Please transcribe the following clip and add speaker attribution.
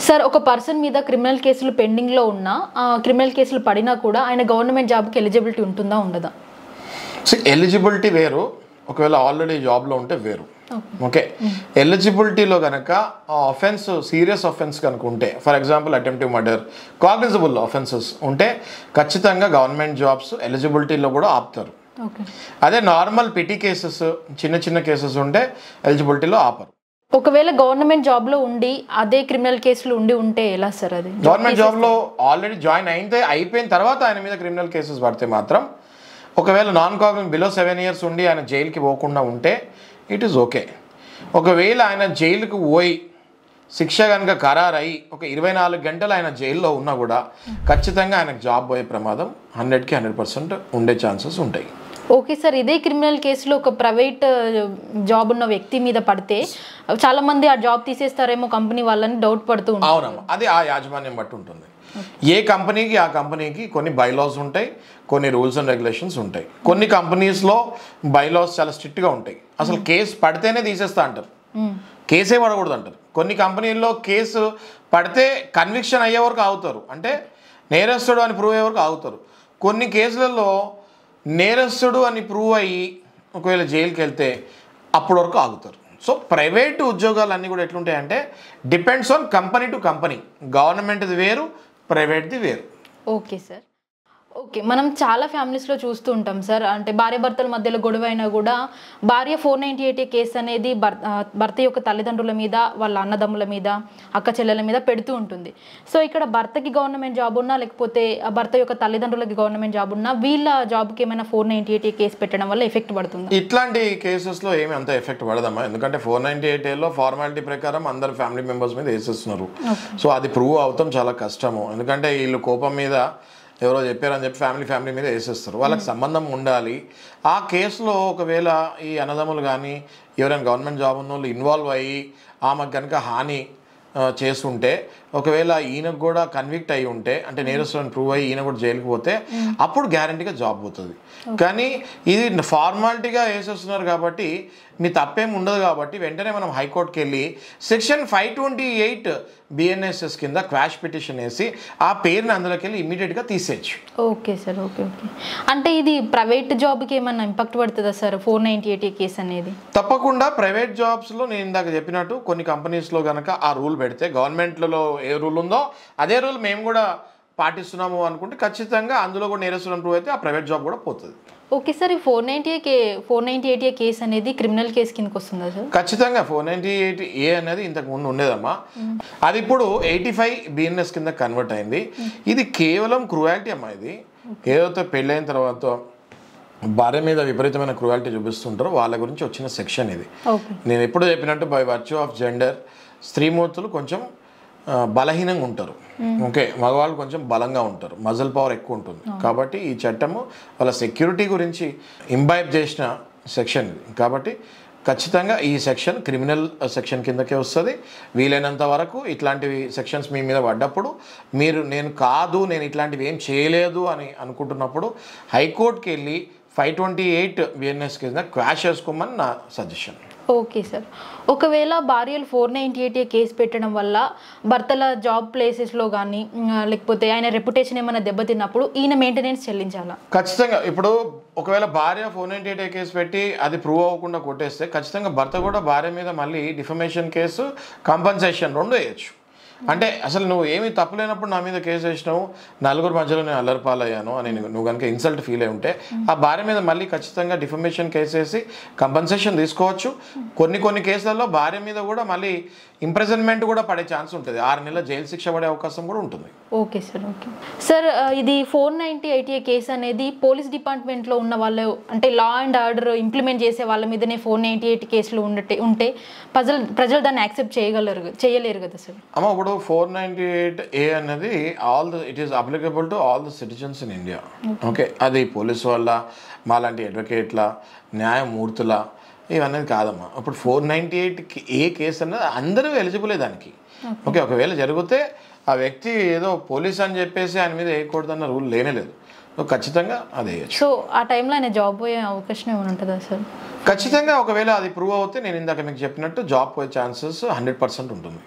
Speaker 1: Sir ఒక person మీద criminal కేసులు పెండింగ్లో ఉన్నా క్రిమినల్ కేసులు పడినా కూడా ఆయన గవర్నమెంట్ జాబ్కి ఎలిజిబిలిటీ ఉంటుందా ఉండదా?
Speaker 2: ఎలిజిబిలిటీ వేరు, ఒకవేళ ఆల్రెడీ జాబ్లో ఉంటే వేరు. ఓకే, ఎలిజిబిలిటీలో కనుక ఆఫెన్స్ సీరియస్ ఆఫెన్స్ కనుక ఉంటే, for example attentive murder, cognisable offences ఉంటే ఖచ్చితంగా గవర్నమెంట్ జాబ్స్ ఎలిజిబిలిటీలో కూడా ఆపుతారు. అదే నార్మల్ పిటి కేసెస్, చిన్న చిన్న కేసెస్ ఉంటే ఎలిజిబిలిటీలో ఆపరు.
Speaker 1: ఒకవేళ గవర్నమెంట్ జాబ్లో ఉండి అదే క్రిమినల్ కేసులు ఉంటే ఎలా సార్? అది
Speaker 2: గవర్నమెంట్ జాబ్లో ఆల్రెడీ జాయిన్ అయిపోయిన తర్వాత ఆయన మీద క్రిమినల్ కేసెస్ పడితే మాత్రం, ఒకవేళ నాన్ కాగ్నిజబుల్ బిలో 7 years ఉండి ఆయన జైలుకి పోకుండా ఉంటే ఇట్ ఈస్ ఓకే. ఒకవేళ ఆయన జైలుకు పోయి శిక్ష కనుక ఖరారై ఒక 24 గంటలు ఆయన జైల్లో ఉన్నా కూడా ఖచ్చితంగా ఆయనకు జాబ్ పోయే ప్రమాదం 100కి 100% ఉండే ఛాన్సెస్ ఉంటాయి.
Speaker 1: ఓకే సార్, ఇదే క్రిమినల్ కేసులో ఒక ప్రైవేట్ జాబ్ ఉన్న వ్యక్తి మీద పడితే చాలా మంది ఆ జాబ్ తీసేస్తారేమో కంపెనీ వాళ్ళని డౌట్ పడుతూ ఉంటారు.
Speaker 2: అవునమ్మా, అది ఆ యాజమాన్యం బట్టి ఉంటుంది. ఏ కంపెనీకి ఆ కంపెనీకి కొన్ని బైలాస్ ఉంటాయి, కొన్ని రూల్స్ అండ్ రెగ్యులేషన్స్ ఉంటాయి. కొన్ని కంపెనీస్లో బైలాస్ చాలా స్ట్రిక్ట్గా ఉంటాయి. అసలు కేసు పడితేనే తీసేస్తా అంటారు, కేసే పడకూడదు అంటారు. కొన్ని కంపెనీల్లో కేసు పడితే కన్విక్షన్ అయ్యే వరకు ఆగుతారు, అంటే నేరస్తుడు అని ప్రూవ్ అయ్యే వరకు ఆగుతారు. కొన్ని కేసులలో నేరస్తుడు అని ప్రూవ్ అయ్యి ఒకవేళ జైలుకి వెళ్తే అప్పటి వరకు ఆగుతారు. సో ప్రైవేటు ఉద్యోగాలన్నీ కూడా ఎట్లుంటాయంటే depends on company to company. గవర్నమెంట్ది వేరు, ప్రైవేట్ది వేరు.
Speaker 1: Okay sir. ఓకే, మనం చాలా ఫ్యామిలీస్లో చూస్తూ ఉంటాం సార్, అంటే భార్య భర్తల మధ్యలో గొడవ అయినా కూడా భార్య 498A కేసు అనేది భర్త యొక్క తల్లిదండ్రుల మీద, వాళ్ళ అన్నదమ్ముల మీద, అక్క చెల్లెల మీద పెడుతూ ఉంటుంది. సో ఇక్కడ భర్తకి గవర్నమెంట్ జాబ్ ఉన్నా, లేకపోతే భర్త యొక్క తల్లిదండ్రులకి గవర్నమెంట్ జాబ్ ఉన్నా, వీళ్ళ జాబ్కి ఏమైనా 498A కేసు పెట్టడం వల్ల ఎఫెక్ట్ పడుతుంది?
Speaker 2: ఇట్లాంటి కేసెస్లో ఏమి అంత ఎఫెక్ట్ పడదమ్మా, ఎందుకంటే 498Aలో ఫార్మాలిటీ ప్రకారం అందరు ఫ్యామిలీ మెంబర్స్ మీద వేసేస్తున్నారు. సో అది ప్రూవ్ అవటం చాలా కష్టము, ఎందుకంటే వీళ్ళు కోపం మీద ఎవరో చెప్పారని చెప్పి ఫ్యామిలీ మీద వేసేస్తారు. వాళ్ళకి సంబంధం ఉండాలి. ఆ కేసులో ఒకవేళ ఈ అన్నదమ్ములు కానీ ఎవరైనా గవర్నమెంట్ జాబ్ ఉన్న వాళ్ళు ఇన్వాల్వ్ అయ్యి ఆమెకు కనుక హాని చేస్తుంటే, ఒకవేళ ఈయనకు కూడా కన్విక్ట్ అయ్యి ఉంటే, అంటే నేరస్తులను ప్రూవ్ అయ్యి ఈయన కూడా జైలుకి పోతే అప్పుడు గ్యారంటీగా జాబ్ పోతుంది. కానీ ఇది ఫార్మాలిటీగా వేసేస్తున్నారు కాబట్టి మీ తప్పేం ఉండదు. కాబట్టి వెంటనే మనం హైకోర్టుకి వెళ్ళి సెక్షన్ 528 BNSS కింద క్వాష్ పిటిషన్ వేసి ఆ పేరుని అందులోకి వెళ్ళి ఇమీడియట్గా తీసేయచ్చు.
Speaker 1: Okay sir, okay. అంటే ఇది ప్రైవేట్ జాబ్కి ఏమన్నా ఇంపాక్ట్ పడుతుందా సార్ 498A కేసు అనేది?
Speaker 2: తప్పకుండా. ప్రైవేట్ జాబ్స్లో నేను ఇందాక చెప్పినట్టు కొన్ని కంపెనీస్లో కనుక ఆ రూల్ పెడితే, గవర్నమెంట్లలో ఏ రూల్ ఉందో అదే రూల్ మేము కూడా పాటిస్తున్నాము అనుకుంటే ఖచ్చితంగా అందులో కూడా నేరస్తులను ప్రూవ్ అయితే ఆ ప్రైవేట్ జాబ్ కూడా పోతుంది.
Speaker 1: ఓకే సార్, ఈ 498A కేసు అనేది క్రిమినల్ కేసు కిందకి వస్తుందా సార్?
Speaker 2: ఖచ్చితంగా 498A అనేది ఇంతకు ముందు ఉండేదమ్మా, అది ఇప్పుడు 85 BNS కింద కన్వర్ట్ అయింది. ఇది కేవలం క్రూయాలిటీ అమ్మా. ఇది ఏదైతే పెళ్ళైన తర్వాత భార్య మీద విపరీతమైన క్రూయాలిటీ చూపిస్తుంటారో వాళ్ళ గురించి వచ్చిన సెక్షన్ ఇది. నేను ఎప్పుడు చెప్పినట్టు బై వర్చ్యూ ఆఫ్ జెండర్ స్త్రీమూర్తులు కొంచెం బలహీనంగా ఉంటారు. ఓకే, మగవాళ్ళు కొంచెం బలంగా ఉంటారు, మజిల్ పవర్ ఎక్కువ ఉంటుంది. కాబట్టి ఈ చట్టము వాళ్ళ సెక్యూరిటీ గురించి ఇంబైబ్ చేసిన సెక్షన్ ఇది. కాబట్టి ఖచ్చితంగా ఈ సెక్షన్ క్రిమినల్ సెక్షన్ కిందకే వస్తుంది. వీలైనంత వరకు ఇట్లాంటివి సెక్షన్స్ మీ మీద పడ్డప్పుడు నేను ఇట్లాంటివి ఏం చేయలేదు అని అనుకుంటున్నప్పుడు హైకోర్టుకి వెళ్ళి 528 BNS కింద క్వాష్ చేసుకోమని నా సజెషన్.
Speaker 1: ఓకే సార్, ఒకవేళ భార్యలు 498A కేసు పెట్టడం వల్ల భర్తల జాబ్ ప్లేసెస్లో కానీ లేకపోతే ఆయన రెప్యుటేషన్ ఏమైనా దెబ్బతిన్నప్పుడు ఈయన మెయింటెనెన్స్ చెల్లించాలా?
Speaker 2: ఖచ్చితంగా. ఇప్పుడు ఒకవేళ భార్య 498A కేసు పెట్టి అది ప్రూవ్ అవ్వకుండా కొట్టేస్తే ఖచ్చితంగా భర్త కూడా భార్య మీద మళ్ళీ డిఫమేషన్ కేసు, కంపన్సేషన్ 2 వేయచ్చు. అంటే అసలు నువ్వు ఏమీ తప్పులేనప్పుడు నా మీద కేసు వేసినావు, నలుగురు మధ్యలో నేను అల్లరిపాలయ్యాను అని నువ్వు కనుక ఇన్సల్ట్ ఫీల్ అయి ఉంటే ఆ భార్య మీద మళ్ళీ ఖచ్చితంగా డిఫమేషన్ కేసు వేసి కంపన్సేషన్ తీసుకోవచ్చు. కొన్ని కేసులలో భార్య మీద కూడా మళ్ళీ ఇంప్రిజన్మెంట్ కూడా పడే ఛాన్స్ ఉంటుంది, 6 నెలల జైలు శిక్ష పడే అవకాశం కూడా ఉంటుంది.
Speaker 1: Okay sir, okay sir. ఇది 498A కేసు అనేది పోలీస్ డిపార్ట్మెంట్లో ఉన్న వాళ్ళు, అంటే లా అండ్ ఆర్డర్ ఇంప్లిమెంట్ చేసే వాళ్ళ మీదనే 498 కేసులు ఉంటే ప్రజలు దాన్ని యాక్సెప్ట్ చేయలేరు కదా సార్?
Speaker 2: అమ్మ, ఇప్పుడు 498A అనేది it is applicable to all the citizens in India. Okay, అది పోలీసు వాళ్ళ, మాలాంటి అడ్వకేట్ల, న్యాయమూర్తుల ఇవన్నీ కాదమ్మా. ఇప్పుడు 498A కేసు అన్నది అందరూ ఎలిజిబులే దానికి. ఓకే, ఒకవేళ జరిగితే ఆ వ్యక్తి ఏదో పోలీస్ అని చెప్పేసి ఆయన మీద వేయకూడదన్న రూల్ లేనేలేదు. ఖచ్చితంగా అది వేయచ్చు.
Speaker 1: సో ఆ టైంలో ఆయన జాబ్ పోయే అవకాశం ఏమైనా ఉంటుందా సార్?
Speaker 2: ఖచ్చితంగా. ఒకవేళ అది ప్రూవ్ అవుతే నేను ఇందాక మీకు చెప్పినట్టు జాబ్ పోయే ఛాన్సెస్ 100% ఉంటుంది.